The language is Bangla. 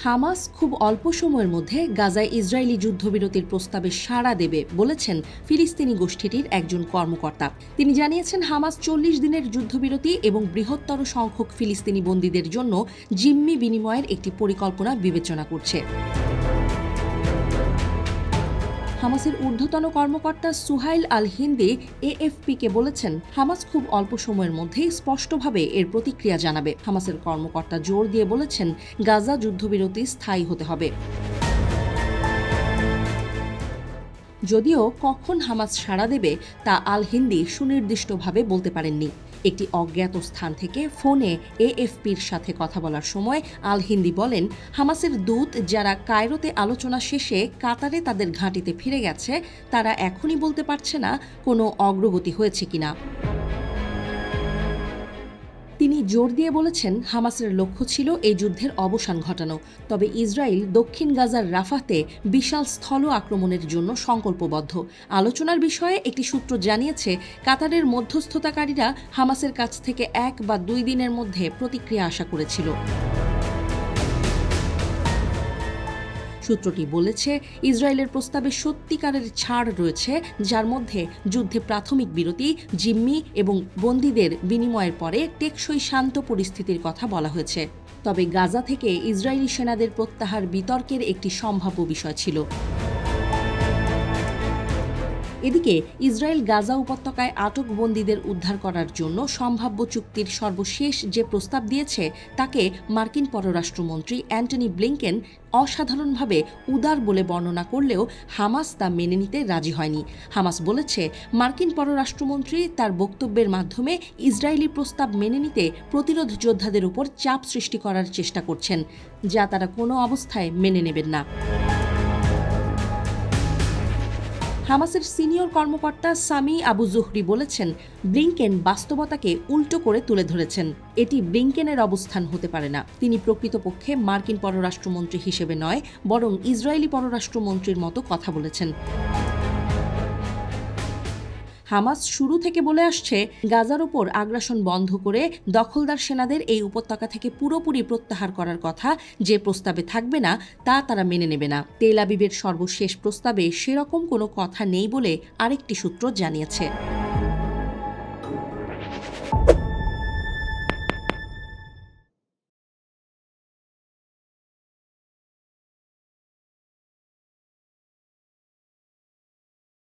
হামাস খুব অল্প সময়ের মধ্যে গাজায় ইসরায়েলি যুদ্ধবিরতির প্রস্তাবে সাড়া দেবে বলেছেন ফিলিস্তিনি গোষ্ঠীটির একজন কর্মকর্তা। তিনি জানিয়েছেন, হামাস ৪০ দিনের যুদ্ধবিরতি এবং বৃহত্তর সংখ্যক ফিলিস্তিনি বন্দীদের জন্য জিম্মি বিনিময়ের একটি পরিকল্পনা বিবেচনা করছে। হামাসের ঊর্ধ্বতন কর্মকর্তা সুহাইল আল হিন্দি এএফপিকে বলেছেন, হামাস খুব অল্প সময়ের মধ্যেই স্পষ্টভাবে এর প্রতিক্রিয়া জানাবে। হামাসের কর্মকর্তা জোর দিয়ে বলেছেন, গাজা যুদ্ধবিরতি স্থায়ী হতে হবে। যদিও কখন হামাস সাড়া দেবে তা আল হিন্দি সুনির্দিষ্টভাবে বলতে পারেননি। একটি অজ্ঞাত স্থান থেকে ফোনে এএফপির সাথে কথা বলার সময় আল হিন্দি বলেন, হামাসের দূত যারা কায়রোতে আলোচনা শেষে কাতারে তাদের ঘাঁটিতে ফিরে গেছে তারা এখনই বলতে পারছে না কোনো অগ্রগতি হয়েছে কিনা। তিনি জোর দিয়ে বলেছেন, হামাসের লক্ষ্য ছিল এই যুদ্ধের অবসান ঘটানো, তবে ইসরায়েল দক্ষিণ গাজার রাফাতে বিশাল স্থল আক্রমণের জন্য সংকল্পবদ্ধ। আলোচনার বিষয়ে একটি সূত্র জানিয়েছে, কাতারের মধ্যস্থতাকারীরা হামাসের কাছ থেকে ১ বা ২ দিনের মধ্যে প্রতিক্রিয়া আশা করেছিল। সূত্রটি বলেছে, ইসরায়েলের প্রস্তাবে সত্যিকারের ছাড় রয়েছে, যার মধ্যে যুদ্ধে প্রাথমিক বিরতি, জিম্মি এবং বন্দীদের বিনিময়ের পরে টেকসই শান্ত পরিস্থিতির কথা বলা হয়েছে। তবে গাজা থেকে ইসরায়েলি সেনাদের প্রত্যাহার বিতর্কের একটি সম্ভাব্য বিষয় ছিল। এদিকে ইসরায়েল গাজা উপত্যকায় আটক বন্দীদের উদ্ধার করার জন্য সম্ভাব্য চুক্তির সর্বশেষ যে প্রস্তাব দিয়েছে তাকে মার্কিন পররাষ্ট্রমন্ত্রী অ্যান্টনি ব্লিংকেন অসাধারণভাবে উদার বলে বর্ণনা করলেও হামাস তা মেনে নিতে রাজি হয়নি। হামাস বলেছে, মার্কিন পররাষ্ট্রমন্ত্রী তার বক্তব্যের মাধ্যমে ইসরায়েলি প্রস্তাব মেনে নিতে প্রতিরোধ যোদ্ধাদের উপর চাপ সৃষ্টি করার চেষ্টা করছেন, যা তারা কোনো অবস্থায় মেনে নেবেন না। হামাসের সিনিয়র কর্মকর্তা সামি আবু জুহরি বলেছেন, ব্লিংকেন বাস্তবতাকে উল্টো করে তুলে ধরেছেন। এটি ব্লিংকেনের অবস্থান হতে পারে না। তিনি প্রকৃতপক্ষে মার্কিন পররাষ্ট্রমন্ত্রী হিসেবে নয়, বরং ইসরায়েলি পররাষ্ট্রমন্ত্রীর মতো কথা বলেছেন। হামাস শুরু থেকে বলে আসছে, গাজার ওপর আগ্রাসন বন্ধ করে দখলদার সেনাদের এই উপত্যকা থেকে পুরোপুরি প্রত্যাহার করার কথা যে প্রস্তাবে থাকবে না তা তারা মেনে নেবে না। তেল আবিবের সর্বশেষ প্রস্তাবে সেরকম কোনো কথা নেই বলে আরেকটি সূত্র জানিয়েছে।